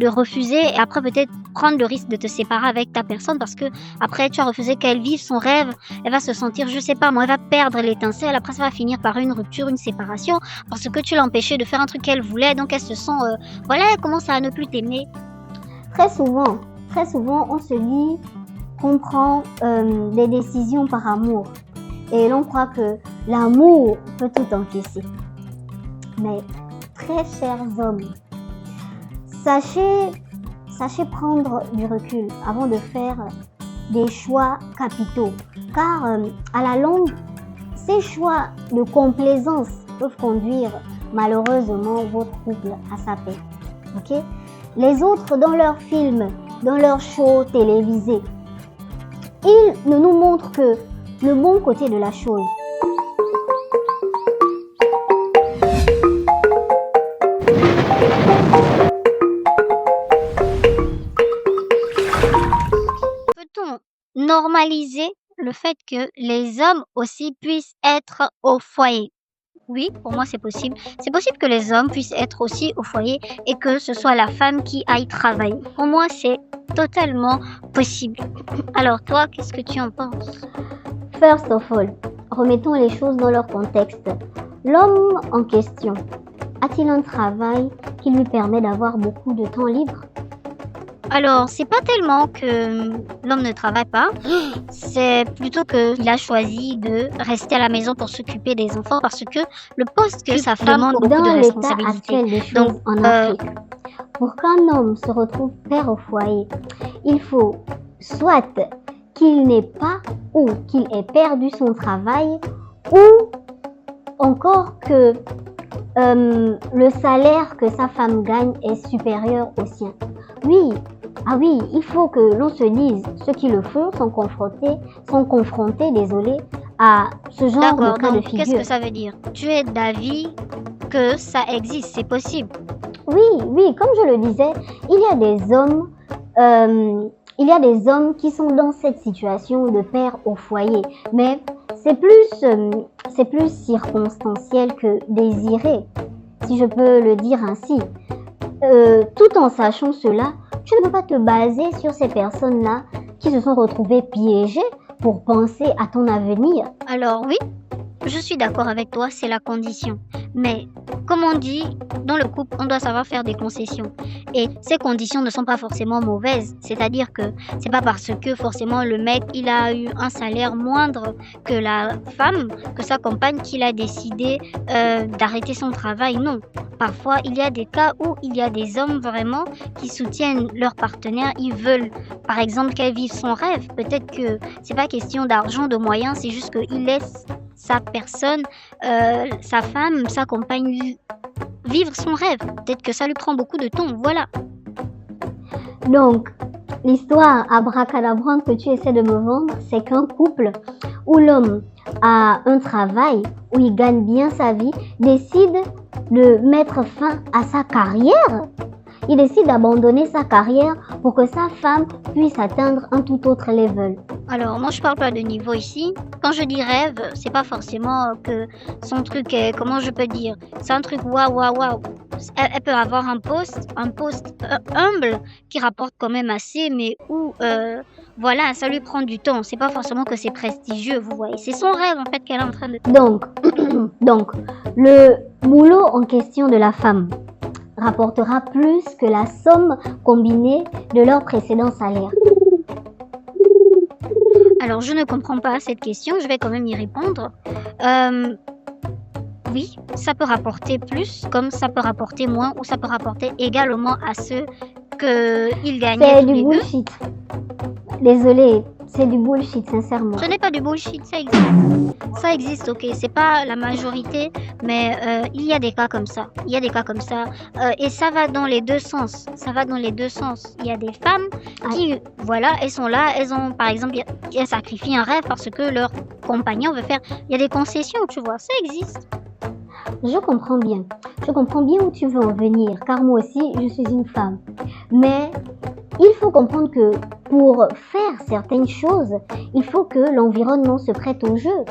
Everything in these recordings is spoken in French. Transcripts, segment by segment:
de refuser et après peut-être prendre le risque de te séparer avec ta personne parce que après tu as refusé qu'elle vive son rêve, elle va se sentir, je sais pas moi, elle va perdre l'étincelle, après ça va finir par une rupture, une séparation parce que tu l'as empêchée de faire un truc qu'elle voulait, donc elle se sent, voilà, elle commence à ne plus t'aimer. Très souvent, on se dit qu'on prend des décisions par amour et l'on croit que l'amour peut tout encaisser. Mais très chers hommes, sachez prendre du recul avant de faire des choix capitaux, car à la longue, ces choix de complaisance peuvent conduire malheureusement votre couple à sa paix. Ok? Les autres, dans leurs films, dans leurs shows télévisés, ils ne nous montrent que le bon côté de la chose. Peut-on normaliser le fait que les hommes aussi puissent être au foyer? Oui, pour moi c'est possible. C'est possible que les hommes puissent être aussi au foyer et que ce soit la femme qui aille travailler. Pour moi c'est totalement possible. Alors toi, qu'est-ce que tu en penses? First of all, remettons les choses dans leur contexte. L'homme en question a-t-il un travail qui lui permet d'avoir beaucoup de temps libre? Alors, c'est pas tellement que l'homme ne travaille pas, c'est plutôt qu'il a choisi de rester à la maison pour s'occuper des enfants parce que le poste que sa femme demande beaucoup de Dans l'état responsabilités. actuel des choses Donc, en Afrique, pour qu'un homme se retrouve père au foyer, il faut soit qu'il n'ait pas ou qu'il ait perdu son travail ou encore que le salaire que sa femme gagne est supérieur au sien. Oui, il faut que l'on se dise, ceux qui le font sont confrontés, à ce genre d'accord, de cas de donc qu'est-ce figure. que ça veut dire? Tu es d'avis que ça existe, c'est possible. Oui, comme je le disais, il y a des hommes qui sont dans cette situation de père au foyer, mais c'est plus circonstanciel que désiré, si je peux le dire ainsi. Tout en sachant cela, tu ne peux pas te baser sur ces personnes-là qui se sont retrouvées piégées pour penser à ton avenir. Alors oui, je suis d'accord avec toi, c'est la condition. Mais comme on dit, dans le couple, on doit savoir faire des concessions. Et ces conditions ne sont pas forcément mauvaises. C'est-à-dire que c'est pas parce que forcément le mec, il a eu un salaire moindre que la femme, que sa compagne, qu'il a décidé d'arrêter son travail. Non. Parfois, il y a des cas où il y a des hommes vraiment qui soutiennent leur partenaire. Ils veulent, par exemple, qu'elle vive son rêve. Peut-être que c'est pas question d'argent, de moyens, c'est juste qu'il laisse sa personne, sa femme, sa compagne vivre son rêve. Peut-être que ça lui prend beaucoup de temps, voilà. Donc, l'histoire abracadabrante que tu essaies de me vendre, c'est qu'un couple où l'homme a un travail, où il gagne bien sa vie, décide de mettre fin à sa carrière. Il décide d'abandonner sa carrière pour que sa femme puisse atteindre un tout autre level. Alors, moi, je parle pas de niveau ici. Quand je dis rêve, c'est pas forcément que son truc est, comment je peux dire, c'est un truc waouh. Elle peut avoir un poste humble qui rapporte quand même assez, mais où, voilà, ça lui prend du temps. C'est pas forcément que c'est prestigieux, vous voyez. C'est son rêve, en fait, qu'elle est en train de... Donc, le boulot en question de la femme rapportera plus que la somme combinée de leur précédent salaire. Alors, je ne comprends pas cette question, je vais quand même y répondre. Oui, ça peut rapporter plus, comme ça peut rapporter moins, ou ça peut rapporter également à ceux qu'ils gagnaient C'est tous du les deux. bullshit. Désolée, c'est du bullshit, sincèrement. Ce n'est pas du bullshit, ça existe. Ça existe, ok, c'est pas la majorité, mais il y a des cas comme ça. Et ça va dans les deux sens. Il y a des femmes qui, voilà, elles sont là, elles ont, par exemple, elles sacrifient un rêve parce que leur compagnon veut faire. Il y a des concessions, tu vois, ça existe. Je comprends bien où tu veux en venir, car moi aussi, je suis une femme. Mais il faut comprendre que pour faire certaines choses, il faut que l'environnement se prête au jeu.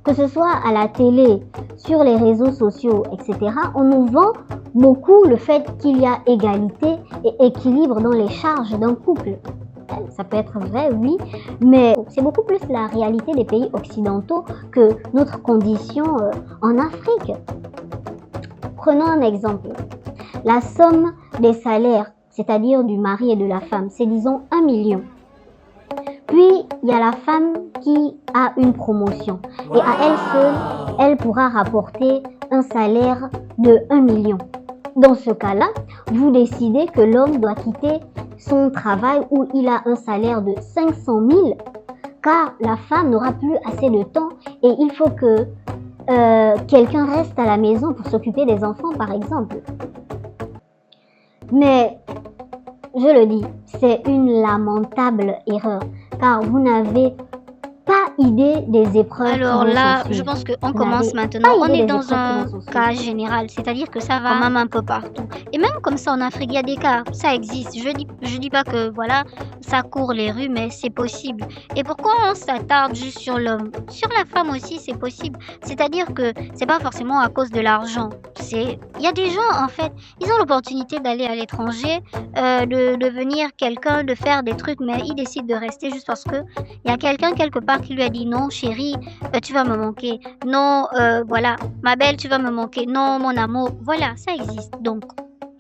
que ce soit à la télé, sur les réseaux sociaux, etc., on nous vend beaucoup le fait qu'il y a égalité et équilibre dans les charges d'un couple. Ça peut être vrai, oui, mais c'est beaucoup plus la réalité des pays occidentaux que notre condition en Afrique. Prenons un exemple. La somme des salaires, c'est-à-dire du mari et de la femme, c'est disons 1 million. Puis, il y a la femme qui a une promotion. Et à elle seule, elle pourra rapporter un salaire de 1 million. Dans ce cas-là, vous décidez que l'homme doit quitter son travail où il a un salaire de 500 000, car la femme n'aura plus assez de temps et il faut que quelqu'un reste à la maison pour s'occuper des enfants, par exemple. Mais, je le dis, c'est une lamentable erreur, car vous n'avez pas idée des épreuves. Alors qui vont là, s'ensuivre. je pense qu'on Vous commence n'avez maintenant. pas On idée est des dans épreuves un qui vont s'ensuivre. cas général, c'est-à-dire que ça va quand même un peu partout. Et même comme ça en Afrique, il y a des cas, ça existe. Je dis pas que voilà, ça court les rues, mais c'est possible. Et pourquoi on s'attarde juste sur l'homme? Sur la femme aussi, c'est possible. C'est-à-dire que c'est pas forcément à cause de l'argent. Il y a des gens en fait, ils ont l'opportunité d'aller à l'étranger, de devenir quelqu'un, de faire des trucs, mais ils décident de rester juste parce que il y a quelqu'un quelque part qui lui a dit non, chérie, tu vas me manquer. Non, voilà, ma belle, tu vas me manquer. Non, mon amour. Voilà, ça existe. Donc,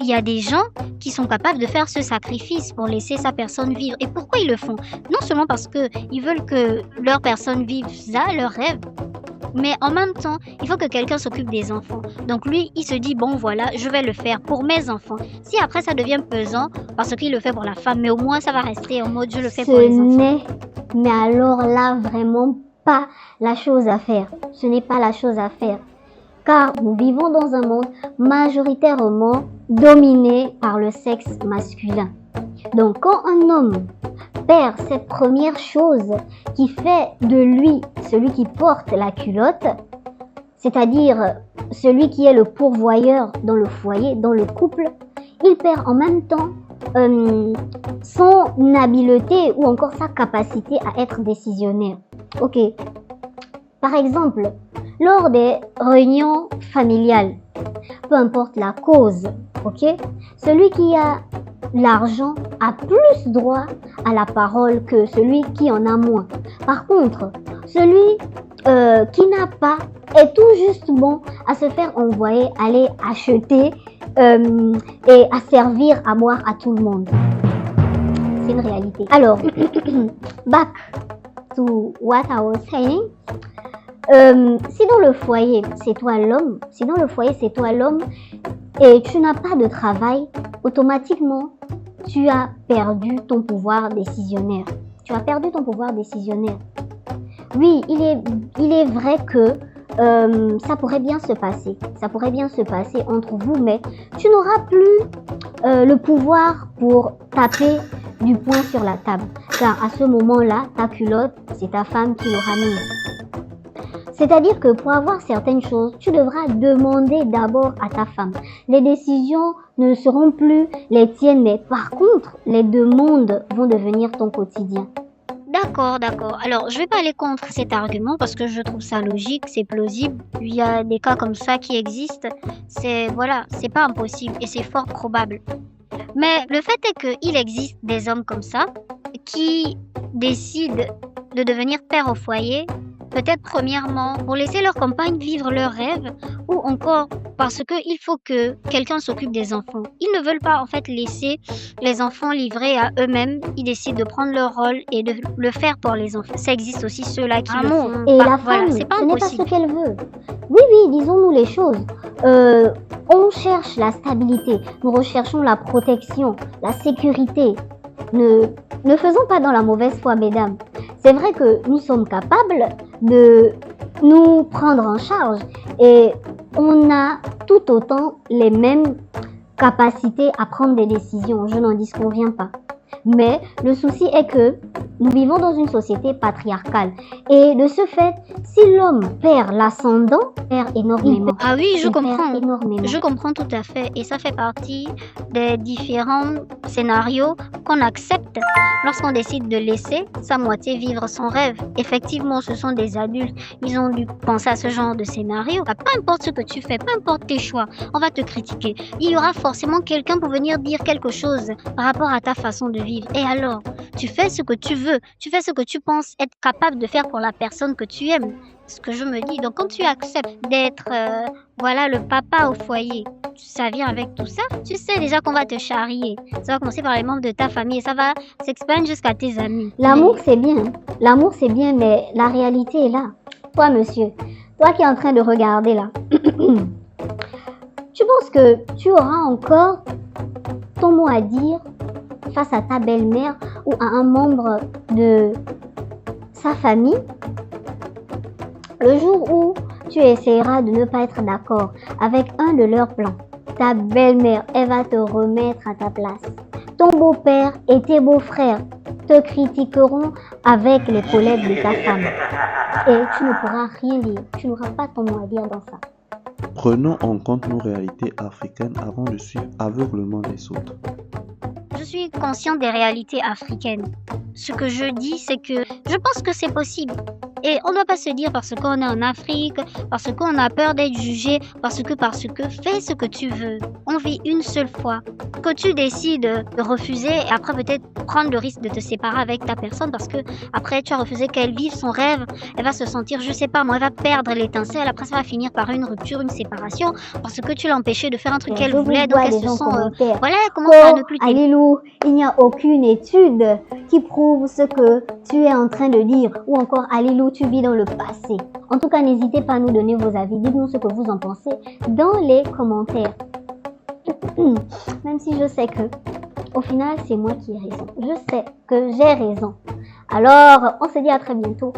il y a des gens qui sont capables de faire ce sacrifice pour laisser sa personne vivre. Et pourquoi ils le font? Non seulement parce qu'ils veulent que leur personne vive ça, leur rêve, mais en même temps, il faut que quelqu'un s'occupe des enfants. Donc lui, il se dit, bon voilà, je vais le faire pour mes enfants. Si après ça devient pesant, parce qu'il le fait pour la femme, mais au moins ça va rester en mode, je le fais pour Ce les enfants. n'est, mais alors là, vraiment pas la chose à faire. Ce n'est pas la chose à faire. Car nous vivons dans un monde majoritairement dominé par le sexe masculin. Donc quand un homme perd cette première chose qui fait de lui celui qui porte la culotte, c'est-à-dire celui qui est le pourvoyeur dans le foyer, dans le couple, il perd en même temps son habileté ou encore sa capacité à être décisionnaire. Ok. Par exemple, lors des réunions familiales, peu importe la cause, ok, celui qui a l'argent a plus droit à la parole que celui qui en a moins. Par contre, celui qui n'a pas est tout juste bon à se faire envoyer, aller acheter et à servir à boire à tout le monde. C'est une réalité. Alors, back to what I was saying. Si dans le foyer c'est toi l'homme, et tu n'as pas de travail, automatiquement tu as perdu ton pouvoir décisionnaire. Oui, il est vrai que ça pourrait bien se passer. Entre vous, mais tu n'auras plus le pouvoir pour taper du poing sur la table. Car à ce moment-là, ta culotte, c'est ta femme qui l'aura mise. C'est-à-dire que pour avoir certaines choses, tu devras demander d'abord à ta femme. Les décisions ne seront plus les tiennes, mais par contre, les demandes vont devenir ton quotidien. D'accord. Alors, je vais pas aller contre cet argument parce que je trouve ça logique, c'est plausible. Il y a des cas comme ça qui existent. C'est pas impossible et c'est fort probable. Mais le fait est qu'il existe des hommes comme ça qui décident de devenir père au foyer, peut-être premièrement pour laisser leur compagne vivre leurs rêves ou encore parce qu'il faut que quelqu'un s'occupe des enfants. Ils ne veulent pas en fait laisser les enfants livrés à eux-mêmes. Ils décident de prendre leur rôle et de le faire pour les enfants. Ça existe aussi ceux-là qui le font. Et la Voilà, femme, c'est pas ce n'est pas impossible. ce qu'elle veut. Oui, disons-nous les choses. On cherche la stabilité, nous recherchons la protection, la sécurité. Ne faisons pas dans la mauvaise foi, mesdames. C'est vrai que nous sommes capables de nous prendre en charge et on a tout autant les mêmes capacités à prendre des décisions. Je n'en disconviens pas. Mais le souci est que nous vivons dans une société patriarcale. Et de ce fait, si l'homme perd l'ascendant, perd énormément. Ah oui, je Il perd comprends. énormément. Je comprends tout à fait et ça fait partie des différents scénarios qu'on accepte lorsqu'on décide de laisser sa moitié vivre son rêve. Effectivement, ce sont des adultes, ils ont dû penser à ce genre de scénario. Peu importe ce que tu fais, peu importe tes choix, on va te critiquer. Il y aura forcément quelqu'un pour venir dire quelque chose par rapport à ta façon de vivre. Et alors, tu fais ce que tu veux, tu fais ce que tu penses être capable de faire pour la personne que tu aimes. Ce que je me dis. Donc quand tu acceptes d'être voilà le papa au foyer, ça vient avec tout ça. Tu sais déjà qu'on va te charrier. Ça va commencer par les membres de ta famille et ça va s'expandre jusqu'à tes amis. L'amour, c'est bien. L'amour, c'est bien, mais la réalité est là. Toi, monsieur, toi qui es en train de regarder là, tu penses que tu auras encore ton mot à dire face à ta belle-mère ou à un membre de sa famille? Le jour où tu essaieras de ne pas être d'accord avec un de leurs plans, ta belle-mère, elle va te remettre à ta place. Ton beau-père et tes beaux-frères te critiqueront avec les collègues de ta femme. Et tu ne pourras rien dire. Tu n'auras pas ton mot à dire dans ça. Prenons en compte nos réalités africaines avant de suivre aveuglement les autres. Je suis consciente des réalités africaines. Ce que je dis, c'est que je pense que c'est possible. Et on ne doit pas se dire parce qu'on est en Afrique, parce qu'on a peur d'être jugé, parce que fais ce que tu veux. On vit une seule fois. Que tu décides de refuser et après peut-être prendre le risque de te séparer avec ta personne parce que après tu as refusé qu'elle vive son rêve, elle va se sentir, je sais pas moi, elle va perdre l'étincelle, après ça va finir par une rupture, une séparation parce que tu l'as empêchée de faire un truc qu'elle voulait, donc elle se sent voilà, comment ça ne plus t'aimer. Alilou, il n'y a aucune étude qui prouve ce que tu es en train de dire ou encore Alilou, tu vis dans le passé. En tout cas, n'hésitez pas à nous donner vos avis. Dites-nous ce que vous en pensez dans les commentaires. Même si je sais que, au final, c'est moi qui ai raison. Je sais que j'ai raison. Alors, on se dit à très bientôt.